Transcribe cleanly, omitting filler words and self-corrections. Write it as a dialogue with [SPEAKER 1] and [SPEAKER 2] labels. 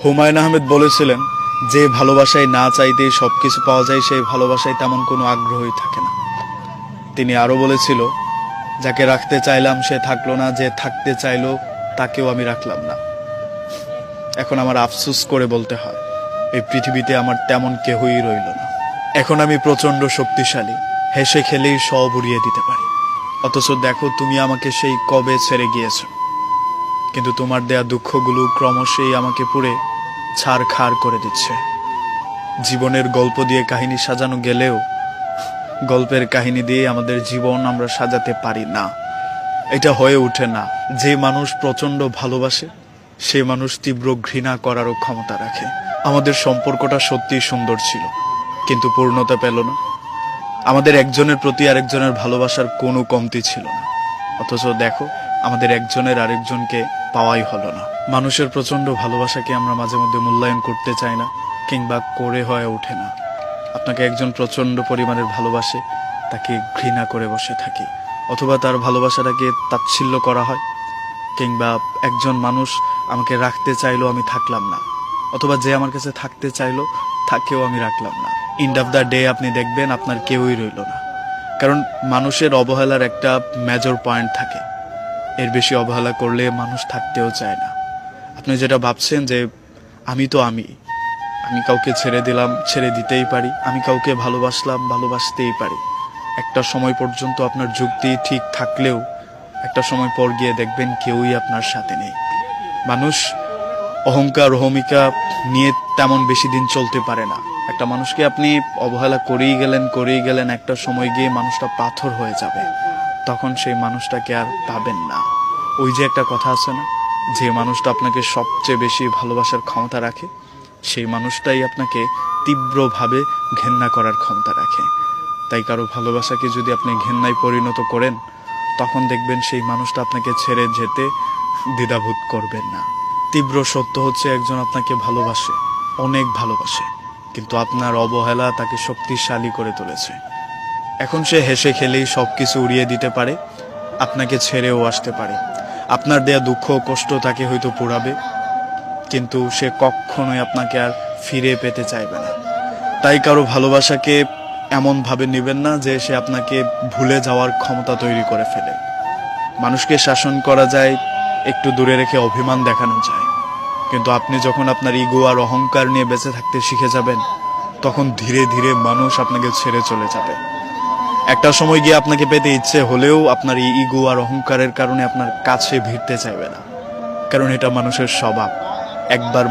[SPEAKER 1] হুমায়ুন আহমেদ বলেছিলেন, যে ভালোবাসায় না চাইতেই সবকিছু পাওয়া যায় সেই ভালোবাসায় তেমন কোনো আগ্রহই থাকে না। তিনি আরো বলেছিল, যাকে রাখতে চাইলাম সে থাকলো না, যে থাকতে চাইলো তাকেও আমি রাখলাম না। এখন আমার আফসোস করে বলতে হয়, এই পৃথিবীতে আমার তেমন কেহই রইল না। এখন আমি প্রচন্ড শক্তিশালী, হেসে খেলেই সব উড়িয়ে দিতে পারি। অথচ দেখো, তুমি আমাকে সেই কবে ছেড়ে গিয়েছো, কিন্তু তোমার দেয়া দুঃখগুলো ক্রমশই আমাকে পুড়ে ছারখার করে দিচ্ছে। জীবনের গল্প দিয়ে কাহিনী সাজানো গেলেও গল্পের কাহিনী দিয়ে আমাদের জীবন আমরা সাজাতে পারি না। এটা হয়ে ওঠে না। যে মানুষ প্রচন্ড ভালোবাসে সে মানুষ তীব্র ঘৃণা করারও ক্ষমতা রাখে। আমাদের সম্পর্কটা সত্যিই সুন্দর ছিল, কিন্তু পূর্ণতা পেল না। আমাদের একজনের প্রতি আরেকজনের ভালোবাসার কোনো কমতি ছিল না, অথচ দেখো আমাদের একজনের আরেকজনকে পাওয়াই হলো না। মানুষের প্রচন্ড ভালোবাসাকে আমরা মাঝে মধ্যে মূল্যায়ন করতে চাই না, কিংবা করে হয়ে ওঠে না। আপনাকে একজন প্রচন্ড পরিমাণের ভালোবাসে, তাকে ঘৃণা করে বসে থাকি, অথবা তার ভালোবাসাটাকে তাচ্ছিল্য করা হয়। কিংবা একজন মানুষ আমাকে রাখতে চাইলো, আমি থাকলাম না, অথবা যে আমার কাছে থাকতে চাইলো তাকেও আমি রাখলাম না। এন্ড অফ দ্য ডে আপনি দেখবেন আপনার কেউই রইল না। কারণ মানুষের অবহেলার একটা মেজর পয়েন্ট থাকে, এর বেশি অবহেলা করলে মানুষ থাকতেও চায় না। আপনি যেটা ভাবছেন যে আমি তো আমি কাউকে ছেড়ে দিলাম, ছেড়ে দিতেই পারি, আমি কাউকে ভালোবাসলাম, ভালোবাসতেই পারি। একটা সময় পর্যন্ত আপনার যুক্তি ঠিক থাকলেও একটা সময় পর গিয়ে দেখবেন কেউই আপনার সাথে নেই। মানুষ অহংকার অহমিকা নিয়ে তেমন বেশি দিন চলতে পারে না। একটা মানুষকে আপনি অবহেলা করেই গেলেন, একটা সময় গিয়ে মানুষটা পাথর হয়ে যাবে, তখন সেই মানুষটাকে আর পাবেন না। ওই যে একটা কথা আছে না, যে মানুষটা আপনাকে সবচেয়ে বেশি ভালোবাসার ক্ষমতা রাখে সেই মানুষটাই আপনাকে তীব্রভাবে ঘেন্না করার ক্ষমতা রাখে। তাই কারো ভালোবাসাকে যদি আপনি ঘেন্নায় পরিণত করেন, তখন দেখবেন সেই মানুষটা আপনাকে ছেড়ে যেতে দ্বিধাবোধ করবেন না। তীব্র সত্য হচ্ছে, একজন আপনাকে ভালোবাসে, অনেক ভালোবাসে, কিন্তু আপনার অবহেলা তাকে শক্তিশালী করে তুলেছে। এখন সে হেসে খেলেই সবকিছু উড়িয়ে দিতে পারে, আপনাকে ছেড়েও আসতে পারে। আপনার দেয়া দুঃখ কষ্ট তাকে হয়তো পোড়াবে, কিন্তু সে কখনোই আপনাকে আর ফিরে পেতে চাইবে না। তাই কারো ভালোবাসাকে এমনভাবে নেবেন না যে সে আপনাকে ভুলে যাওয়ার ক্ষমতা তৈরি করে ফেলে। মানুষকে শাসন করা যায়, একটু দূরে রেখে অভিমান দেখানো যায়, কিন্তু আপনি যখন আপনার ইগো আর অহংকার নিয়ে বেঁচে থাকতে শিখে যাবেন, তখন ধীরে ধীরে মানুষ আপনাকে ছেড়ে চলে যাবে। একটা সময় গিয়ে আপনাকে পেতে ইচ্ছে হলেও আপনার এই ইগো আর অহংকারের কারণে আপনার কাছে ভিড়তে চাইবে না, কারণ এটা মানুষের স্বভাব। একবার